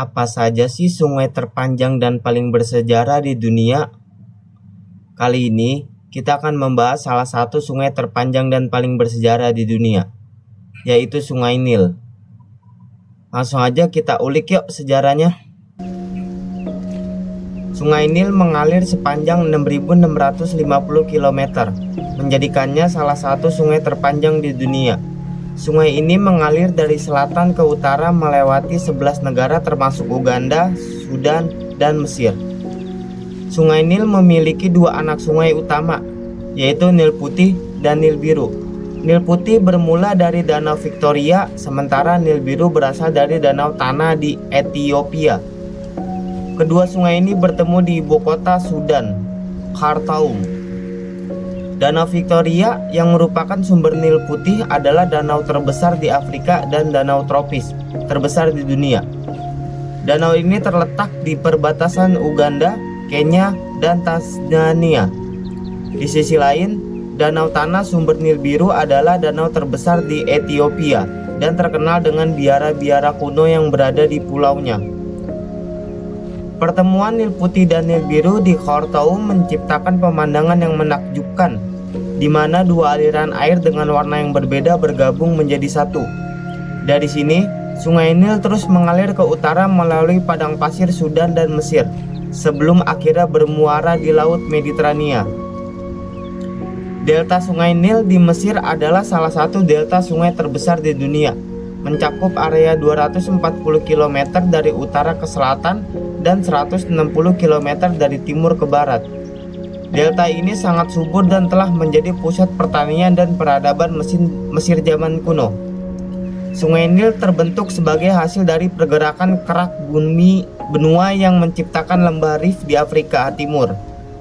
Apa saja sih sungai terpanjang dan paling bersejarah di dunia? Kali ini kita akan membahas salah satu sungai terpanjang dan paling bersejarah di dunia, yaitu Sungai Nil. Langsung aja kita ulik yuk sejarahnya. Sungai Nil mengalir sepanjang 6.650 km, menjadikannya salah satu sungai terpanjang di dunia. Sungai ini mengalir dari selatan ke utara melewati 11 negara termasuk Uganda, Sudan, dan Mesir. Sungai Nil memiliki dua anak sungai utama, yaitu Nil Putih dan Nil Biru. Nil Putih bermula dari Danau Victoria, sementara Nil Biru berasal dari Danau Tana di Ethiopia. Kedua sungai ini bertemu di ibu kota Sudan, Khartoum. Danau Victoria yang merupakan sumber Nil Putih adalah danau terbesar di Afrika dan danau tropis terbesar di dunia. Danau ini terletak di perbatasan Uganda, Kenya, dan Tanzania. Di sisi lain, Danau Tana sumber Nil Biru adalah danau terbesar di Ethiopia dan terkenal dengan biara-biara kuno yang berada di pulaunya. Pertemuan Nil Putih dan Nil Biru di Khartoum menciptakan pemandangan yang menakjubkan, di mana dua aliran air dengan warna yang berbeda bergabung menjadi satu. Dari sini, Sungai Nil terus mengalir ke utara melalui padang pasir Sudan dan Mesir, sebelum akhirnya bermuara di Laut Mediterania. Delta Sungai Nil di Mesir adalah salah satu delta sungai terbesar di dunia, mencakup area 240 km dari utara ke selatan dan 160 km dari timur ke barat. Delta ini sangat subur dan telah menjadi pusat pertanian dan peradaban Mesir zaman kuno. Sungai Nil terbentuk sebagai hasil dari pergerakan kerak bumi benua yang menciptakan lembah Rif di Afrika Timur.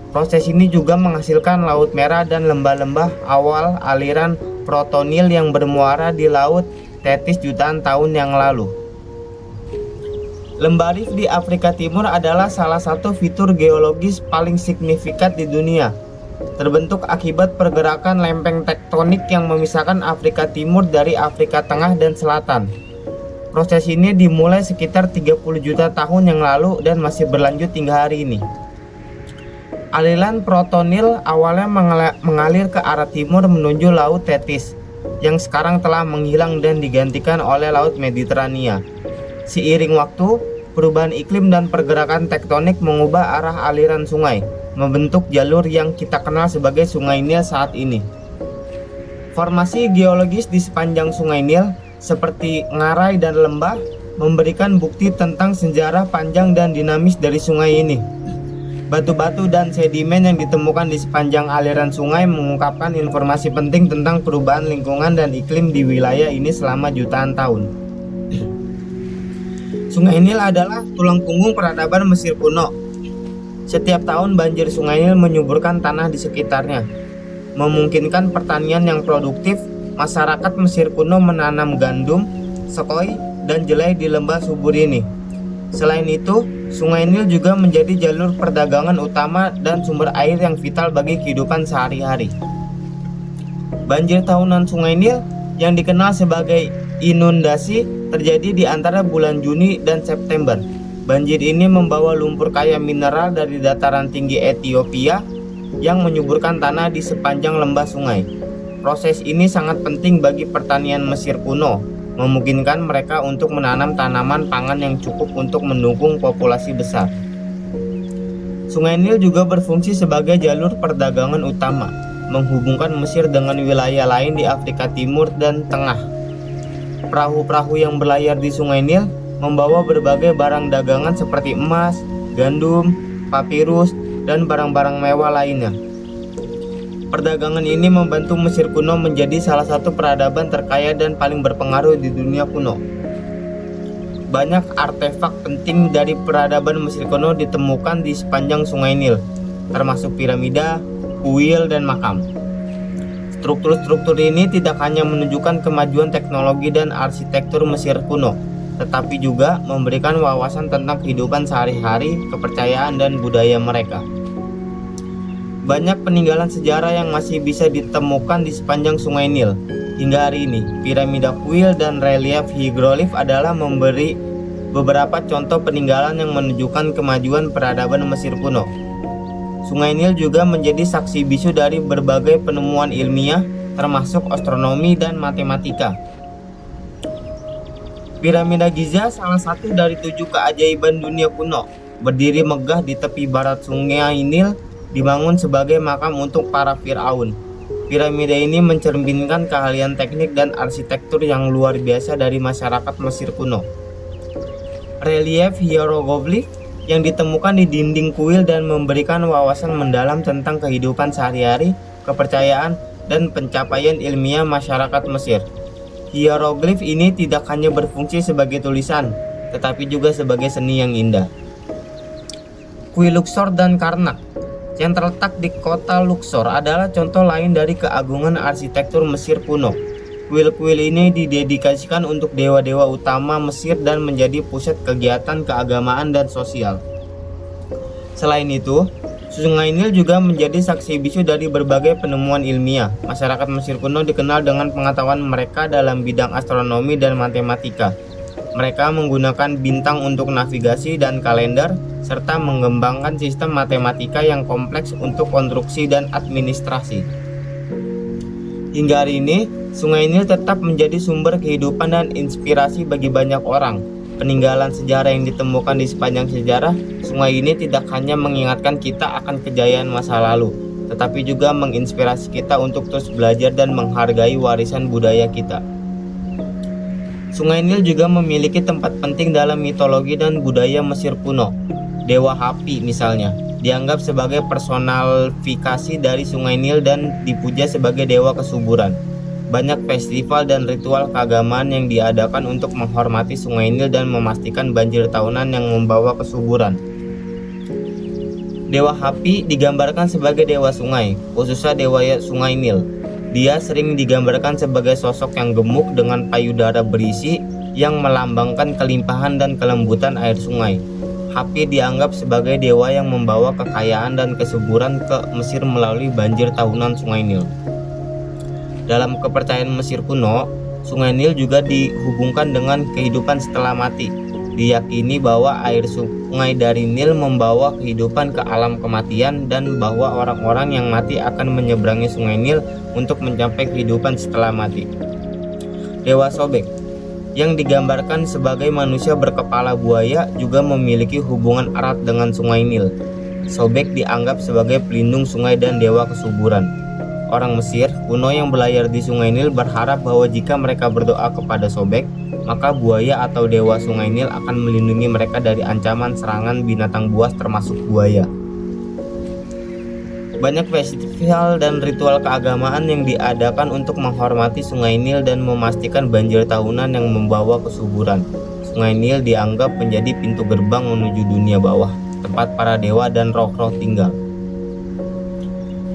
Proses ini juga menghasilkan Laut Merah dan lembah-lembah awal aliran Proto-Nil yang bermuara di Laut Tetis jutaan tahun yang lalu. Lembah Rif di Afrika Timur adalah salah satu fitur geologis paling signifikan di dunia. Terbentuk akibat pergerakan lempeng tektonik yang memisahkan Afrika Timur dari Afrika Tengah dan Selatan. Proses ini dimulai sekitar 30 juta tahun yang lalu dan masih berlanjut hingga hari ini. Aliran Proto-Nil awalnya mengalir ke arah timur menuju Laut Tetis, yang sekarang telah menghilang dan digantikan oleh Laut Mediterania. Seiring waktu, perubahan iklim dan pergerakan tektonik mengubah arah aliran sungai, membentuk jalur yang kita kenal sebagai Sungai Nil saat ini. Formasi geologis di sepanjang Sungai Nil, seperti ngarai dan lembah, memberikan bukti tentang sejarah panjang dan dinamis dari sungai ini. Batu-batu dan sedimen yang ditemukan di sepanjang aliran sungai mengungkapkan informasi penting tentang perubahan lingkungan dan iklim di wilayah ini selama jutaan tahun. Sungai Nil adalah tulang punggung peradaban Mesir kuno. Setiap tahun banjir Sungai Nil menyuburkan tanah di sekitarnya, memungkinkan pertanian yang produktif. Masyarakat Mesir kuno menanam gandum, sekoi, dan jelai di lembah subur ini. Selain itu, Sungai Nil juga menjadi jalur perdagangan utama dan sumber air yang vital bagi kehidupan sehari-hari. Banjir tahunan Sungai Nil yang dikenal sebagai inundasi terjadi di antara bulan Juni dan September. Banjir ini membawa lumpur kaya mineral dari dataran tinggi Ethiopia yang menyuburkan tanah di sepanjang lembah sungai. Proses ini sangat penting bagi pertanian Mesir kuno, memungkinkan mereka untuk menanam tanaman pangan yang cukup untuk mendukung populasi besar. Sungai Nil juga berfungsi sebagai jalur perdagangan utama, menghubungkan Mesir dengan wilayah lain di Afrika Timur dan Tengah. Perahu-perahu yang berlayar di Sungai Nil membawa berbagai barang dagangan seperti emas, gandum, papirus, dan barang-barang mewah lainnya. Perdagangan ini membantu Mesir kuno menjadi salah satu peradaban terkaya dan paling berpengaruh di dunia kuno. Banyak artefak penting dari peradaban Mesir kuno ditemukan di sepanjang Sungai Nil, termasuk piramida, kuil, dan makam. Struktur-struktur ini tidak hanya menunjukkan kemajuan teknologi dan arsitektur Mesir kuno, tetapi juga memberikan wawasan tentang kehidupan sehari-hari, kepercayaan, dan budaya mereka. Banyak peninggalan sejarah yang masih bisa ditemukan di sepanjang Sungai Nil. Hingga hari ini, piramida kuil dan relief hieroglif adalah memberi beberapa contoh peninggalan yang menunjukkan kemajuan peradaban Mesir kuno. Sungai Nil juga menjadi saksi bisu dari berbagai penemuan ilmiah, termasuk astronomi dan matematika. Piramida Giza, salah satu dari 7 keajaiban dunia kuno, berdiri megah di tepi barat Sungai Nil, dibangun sebagai makam untuk para Firaun. Piramida ini mencerminkan keahlian teknik dan arsitektur yang luar biasa dari masyarakat Mesir kuno. Relief hieroglif yang ditemukan di dinding kuil dan memberikan wawasan mendalam tentang kehidupan sehari-hari, kepercayaan, dan pencapaian ilmiah masyarakat Mesir. Hieroglif ini tidak hanya berfungsi sebagai tulisan, tetapi juga sebagai seni yang indah. Kuil Luxor dan Karnak yang terletak di kota Luxor adalah contoh lain dari keagungan arsitektur Mesir kuno. Kuil-kuil ini didedikasikan untuk dewa-dewa utama Mesir dan menjadi pusat kegiatan keagamaan dan sosial. Selain itu, Sungai Nil juga menjadi saksi bisu dari berbagai penemuan ilmiah. Masyarakat Mesir kuno dikenal dengan pengetahuan mereka dalam bidang astronomi dan matematika. Mereka menggunakan bintang untuk navigasi dan kalender, serta mengembangkan sistem matematika yang kompleks untuk konstruksi dan administrasi. Hingga hari ini, Sungai Nil tetap menjadi sumber kehidupan dan inspirasi bagi banyak orang. Peninggalan sejarah yang ditemukan di sepanjang sejarah sungai ini tidak hanya mengingatkan kita akan kejayaan masa lalu, tetapi juga menginspirasi kita untuk terus belajar dan menghargai warisan budaya kita. Sungai Nil juga memiliki tempat penting dalam mitologi dan budaya Mesir kuno. Dewa Hapi misalnya, dianggap sebagai personifikasi dari Sungai Nil dan dipuja sebagai dewa kesuburan. Banyak festival dan ritual keagamaan yang diadakan untuk menghormati Sungai Nil dan memastikan banjir tahunan yang membawa kesuburan. Dewa Hapi digambarkan sebagai dewa sungai, khususnya dewa Sungai Nil. Dia sering digambarkan sebagai sosok yang gemuk dengan payudara berisi yang melambangkan kelimpahan dan kelembutan air sungai. Hapi dianggap sebagai dewa yang membawa kekayaan dan kesuburan ke Mesir melalui banjir tahunan Sungai Nil. Dalam kepercayaan Mesir kuno, Sungai Nil juga dihubungkan dengan kehidupan setelah mati. Diyakini bahwa air sungai dari Nil membawa kehidupan ke alam kematian dan bahwa orang-orang yang mati akan menyeberangi Sungai Nil untuk mencapai kehidupan setelah mati. Dewa Sobek yang digambarkan sebagai manusia berkepala buaya juga memiliki hubungan erat dengan Sungai Nil. Sobek dianggap sebagai pelindung sungai dan dewa kesuburan. Orang Mesir kuno yang berlayar di Sungai Nil berharap bahwa jika mereka berdoa kepada Sobek, maka buaya atau dewa Sungai Nil akan melindungi mereka dari ancaman serangan binatang buas termasuk buaya. Banyak festival dan ritual keagamaan yang diadakan untuk menghormati Sungai Nil dan memastikan banjir tahunan yang membawa kesuburan. Sungai Nil dianggap menjadi pintu gerbang menuju dunia bawah, tempat para dewa dan roh-roh tinggal.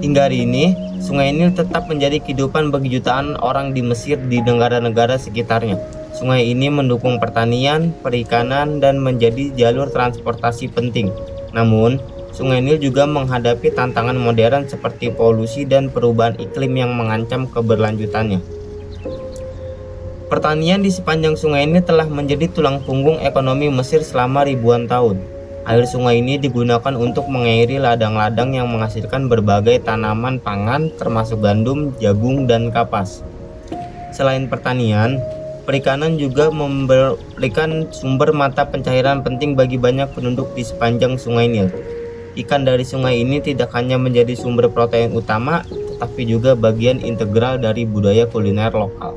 Hingga hari ini, Sungai Nil tetap menjadi kehidupan bagi jutaan orang di Mesir di negara-negara sekitarnya. Sungai ini mendukung pertanian, perikanan, dan menjadi jalur transportasi penting. Namun, Sungai Nil juga menghadapi tantangan modern seperti polusi dan perubahan iklim yang mengancam keberlanjutannya. Pertanian di sepanjang sungai ini telah menjadi tulang punggung ekonomi Mesir selama ribuan tahun. Air sungai ini digunakan untuk mengairi ladang-ladang yang menghasilkan berbagai tanaman pangan termasuk gandum, jagung, dan kapas. Selain pertanian, perikanan juga memberikan sumber mata pencairan penting bagi banyak penduduk di sepanjang Sungai Nil. Ikan dari sungai ini tidak hanya menjadi sumber protein utama, tetapi juga bagian integral dari budaya kuliner lokal.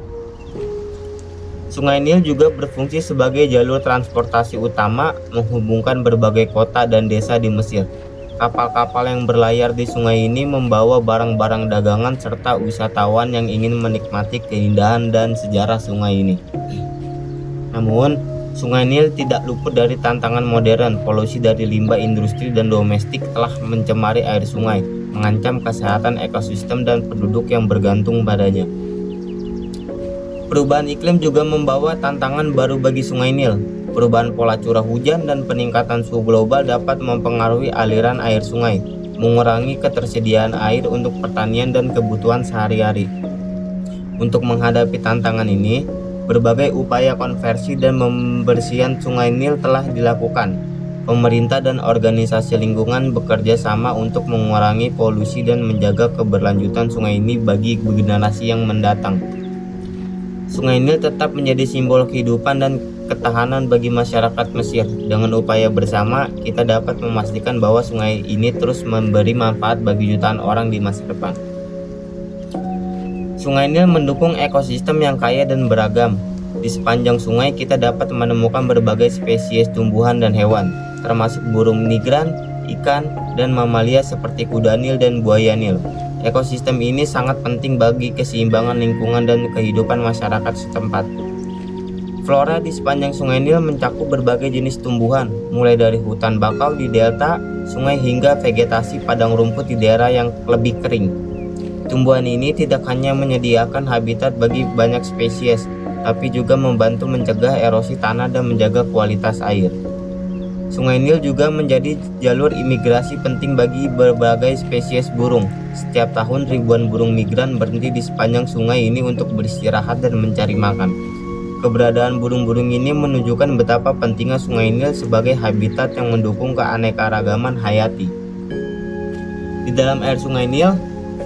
Sungai Nil juga berfungsi sebagai jalur transportasi utama menghubungkan berbagai kota dan desa di Mesir. Kapal-kapal yang berlayar di sungai ini membawa barang-barang dagangan serta wisatawan yang ingin menikmati keindahan dan sejarah sungai ini. Namun, Sungai Nil tidak luput dari tantangan modern. Polusi dari limbah industri dan domestik telah mencemari air sungai, mengancam kesehatan ekosistem dan penduduk yang bergantung padanya. Perubahan iklim juga membawa tantangan baru bagi Sungai Nil. Perubahan pola curah hujan dan peningkatan suhu global dapat mempengaruhi aliran air sungai, mengurangi ketersediaan air untuk pertanian dan kebutuhan sehari-hari. Untuk menghadapi tantangan ini, Berbagai upaya konversi dan pembersihan Sungai Nil telah dilakukan. Pemerintah dan organisasi lingkungan bekerja sama untuk mengurangi polusi dan menjaga keberlanjutan sungai ini bagi generasi yang mendatang. Sungai Nil tetap menjadi simbol kehidupan dan ketahanan bagi masyarakat Mesir. Dengan upaya bersama, kita dapat memastikan bahwa sungai ini terus memberi manfaat bagi jutaan orang di masa depan. Sungai Nil mendukung ekosistem yang kaya dan beragam. Di sepanjang sungai kita dapat menemukan berbagai spesies tumbuhan dan hewan, termasuk burung migran, ikan, dan mamalia seperti kuda Nil dan buaya Nil. Ekosistem ini sangat penting bagi keseimbangan lingkungan dan kehidupan masyarakat setempat. Flora di sepanjang Sungai Nil mencakup berbagai jenis tumbuhan, mulai dari hutan bakau di delta sungai hingga vegetasi padang rumput di daerah yang lebih kering. Tumbuhan ini tidak hanya menyediakan habitat bagi banyak spesies, tapi juga membantu mencegah erosi tanah dan menjaga kualitas air. Sungai Nil juga menjadi jalur imigrasi penting bagi berbagai spesies burung. Setiap tahun ribuan burung migran berhenti di sepanjang sungai ini untuk beristirahat dan mencari makan. Keberadaan burung-burung ini menunjukkan betapa pentingnya Sungai Nil sebagai habitat yang mendukung keanekaragaman hayati. Di dalam air Sungai Nil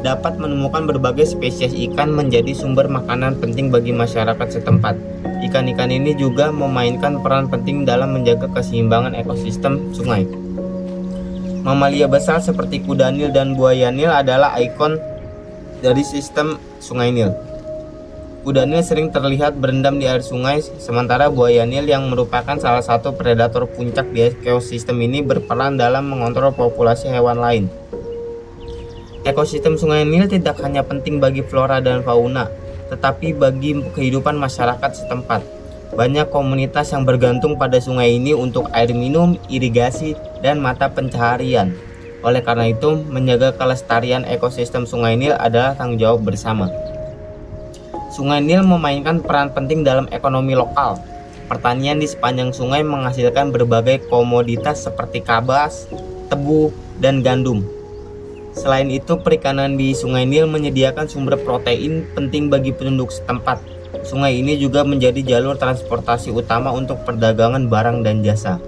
dapat menemukan berbagai spesies ikan menjadi sumber makanan penting bagi masyarakat setempat. Ikan-ikan ini juga memainkan peran penting dalam menjaga keseimbangan ekosistem sungai. Mamalia besar seperti kuda Nil dan buaya Nil adalah ikon dari sistem Sungai Nil. Kuda Nil sering terlihat berendam di air sungai, sementara buaya Nil yang merupakan salah satu predator puncak di ekosistem ini berperan dalam mengontrol populasi hewan lain. Ekosistem Sungai Nil tidak hanya penting bagi flora dan fauna, tetapi bagi kehidupan masyarakat setempat. Banyak komunitas yang bergantung pada sungai ini untuk air minum, irigasi, dan mata pencaharian. Oleh karena itu, menjaga kelestarian ekosistem Sungai Nil adalah tanggung jawab bersama. Sungai Nil memainkan peran penting dalam ekonomi lokal. Pertanian di sepanjang sungai menghasilkan berbagai komoditas seperti kapas, tebu, dan gandum. Selain itu, perikanan di Sungai Nil menyediakan sumber protein penting bagi penduduk setempat. Sungai ini juga menjadi jalur transportasi utama untuk perdagangan barang dan jasa.